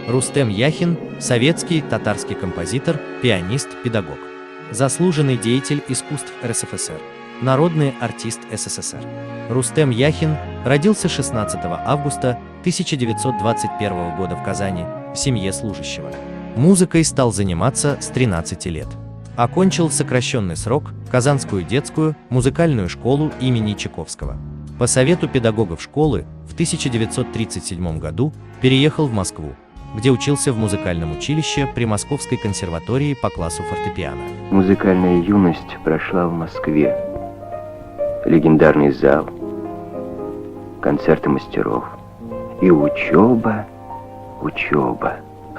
Рустем Яхин – советский татарский композитор, пианист, педагог. Заслуженный деятель искусств РСФСР. Народный артист СССР. Рустем Яхин родился 16 августа 1921 года в Казани в семье служащего. Музыкой стал заниматься с 13 лет. Окончил в сокращенный срок Казанскую детскую музыкальную школу имени Чайковского. По совету педагогов школы в 1937 году переехал в Москву, где учился в музыкальном училище при Московской консерватории по классу фортепиано. Музыкальная юность прошла в Москве. Легендарный зал, концерты мастеров и учеба.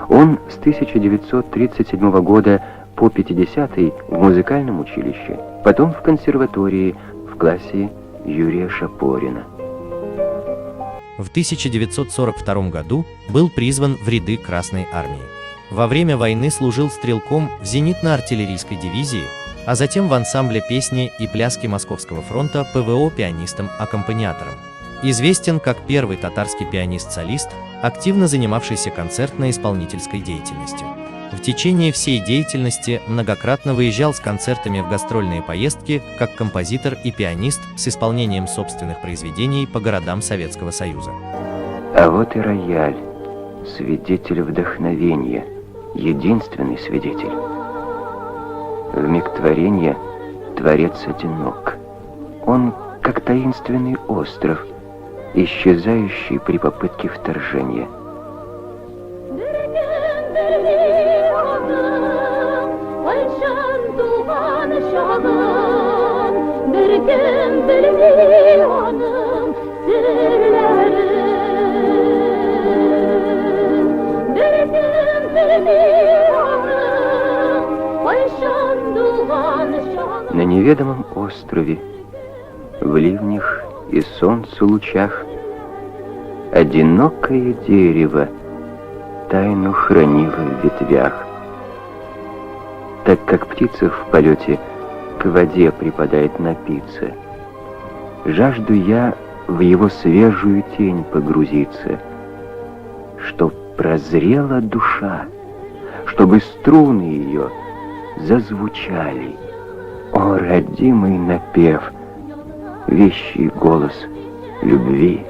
Он с 1937 года по 50-й в музыкальном училище, потом в консерватории в классе Юрия Шапорина. В 1942 году был призван в ряды Красной армии. Во время войны служил стрелком в зенитно-артиллерийской дивизии, а затем в ансамбле песни и пляски Московского фронта ПВО пианистом-аккомпаниатором. Известен как первый татарский пианист-солист, активно занимавшийся концертно-исполнительской деятельностью. В течение всей деятельности многократно выезжал с концертами в гастрольные поездки как композитор и пианист с исполнением собственных произведений по городам Советского Союза. А вот и рояль, свидетель вдохновения, единственный свидетель. В миг творения творец одинок. Он как таинственный остров, исчезающий при попытке вторжения. На неведомом острове, в ливнях и солнцу лучах, одинокое дерево тайну хранило в ветвях. Так как птица в полете к воде припадает напиться, жажду я в его свежую тень погрузиться, чтоб прозрела душа, чтобы струны ее зазвучали. О, родимый напев, вещий голос любви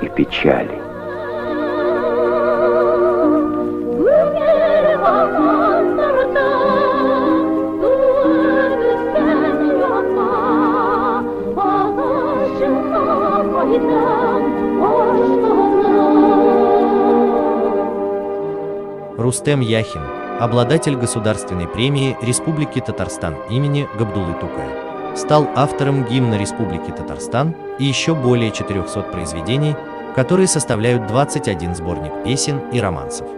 и печали. Рустем Яхин – обладатель государственной премии Республики Татарстан имени Габдуллы Тукая. Стал автором гимна Республики Татарстан и еще более 400 произведений, которые составляют 21 сборник песен и романсов.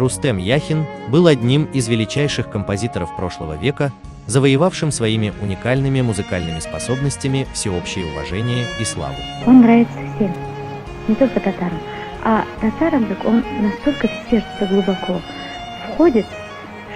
Рустем Яхин был одним из величайших композиторов прошлого века, завоевавшим своими уникальными музыкальными способностями всеобщее уважение и славу. Он нравится всем, не только татарам. А татарам так он настолько в сердце глубоко входит,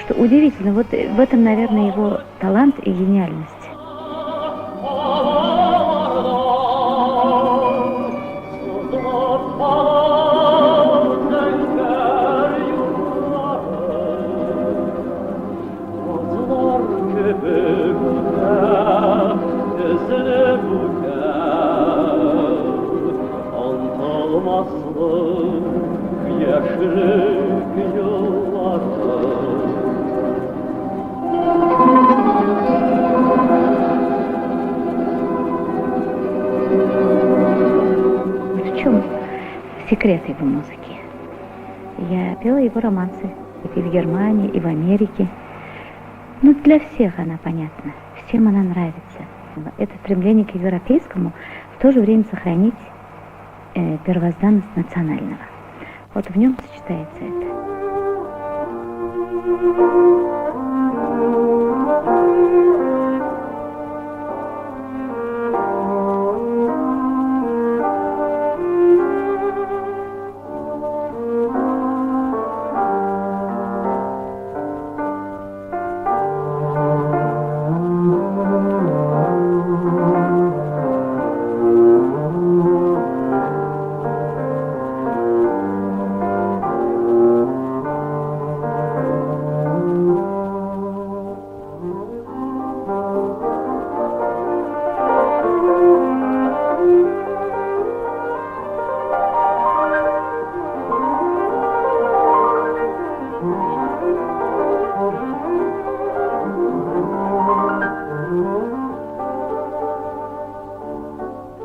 что удивительно. Вот в этом, наверное, его талант и гениальность. В чем секрет его музыки? Я пела его романсы и в Германии, и в Америке. Ну, для всех она понятна, всем она нравится. Это стремление к европейскому, в то же время сохранить первозданность национального. Вот в нем сочетается это.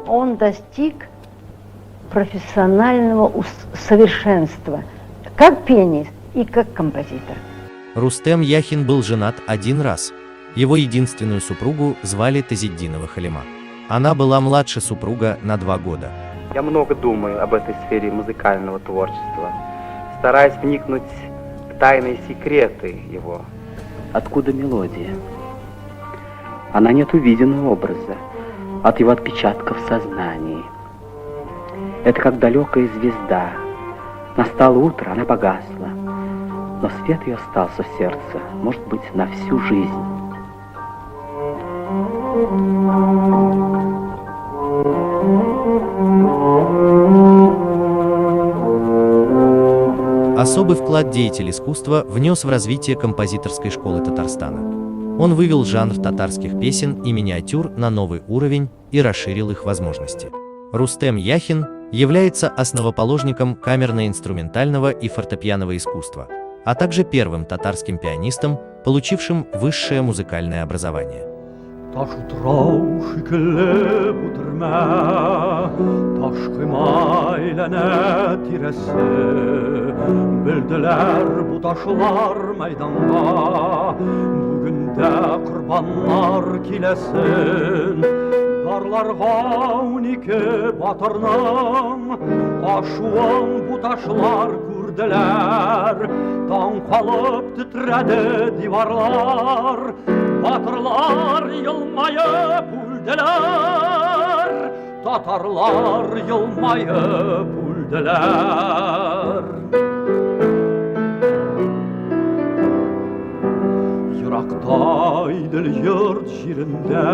Он достиг профессионального совершенства, как пианист и как композитор. Рустем Яхин был женат один раз. Его единственную супругу звали Тазиддинова Халима. Она была младше супруга на 2 года. Я много думаю об этой сфере музыкального творчества, стараясь вникнуть в тайные секреты его. Откуда мелодия? Она нет увиденного образа, от его отпечатков в сознании. Это как далекая звезда. Настало утро, она погасла, но свет ее остался в сердце, может быть, на всю жизнь. Особый вклад деятель искусства внес в развитие композиторской школы Татарстана. Он вывел жанр татарских песен и миниатюр на новый уровень и расширил их возможности. Рустем Яхин является основоположником камерно-инструментального и фортепианного искусства, а также первым татарским пианистом, получившим высшее музыкальное образование. Дарларга 12 батырның ашуын буташлар күрделәр. Таң калып титрәде диварлар, батырлар елмаеп үлделәр, татарлар елмаеп үлделәр. Еракта идел йорт җирендә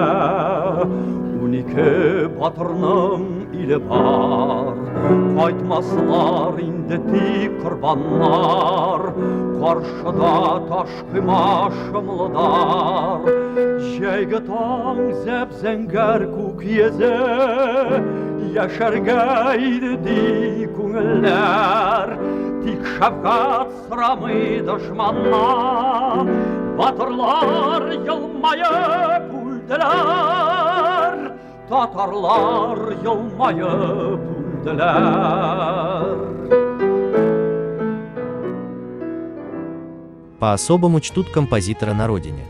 12 батырның иле бар. Кайтмаслар инде тик корбаннар, каршыда таш койма шымлыдар. Җәйге таң зәп-зәңгәр күк йөзе, яшәргә иде ди күңелләр. Тик шәфкать сорамый дошманнан, батырлар елмаеп үлделәр, татарлар елмаеп үлделәр. По-особому чтут композитора на родине.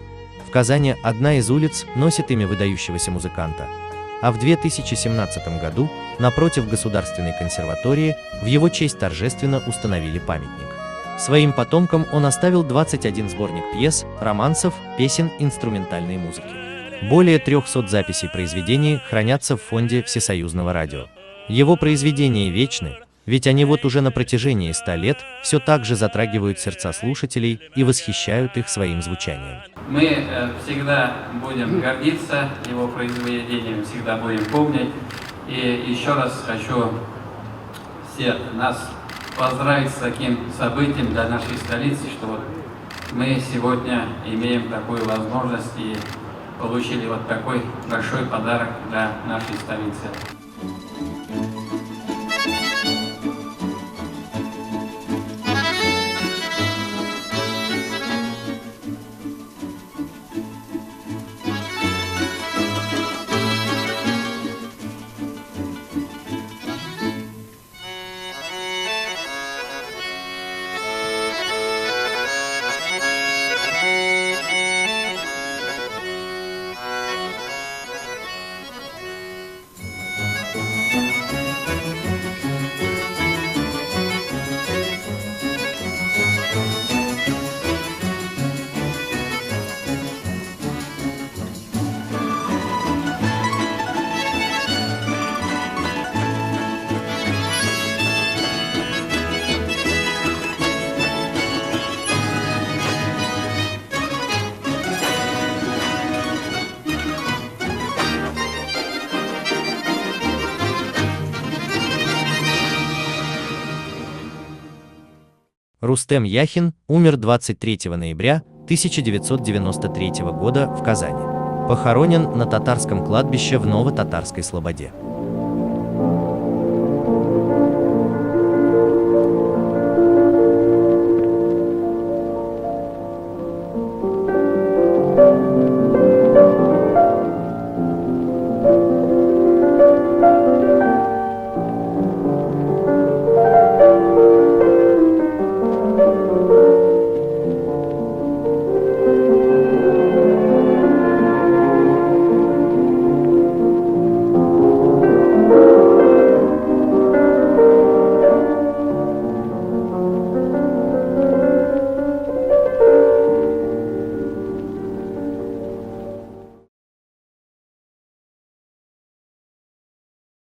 В Казани одна из улиц носит имя выдающегося музыканта, а в 2017 году напротив Государственной консерватории в его честь торжественно установили памятник. Своим потомкам он оставил 21 сборник пьес, романсов, песен, инструментальной музыки. Более 300 записей произведений хранятся в фонде Всесоюзного радио. Его произведения вечны, ведь они вот уже на протяжении 100 лет все так же затрагивают сердца слушателей и восхищают их своим звучанием. Мы всегда будем гордиться его произведением, всегда будем помнить. И еще раз хочу всех нас поздравить с таким событием для нашей столицы, что вот мы сегодня имеем такую возможность и получили вот такой большой подарок для нашей столицы. Рустем Яхин умер 23 ноября 1993 года в Казани. Похоронен на татарском кладбище в Ново-Татарской Слободе.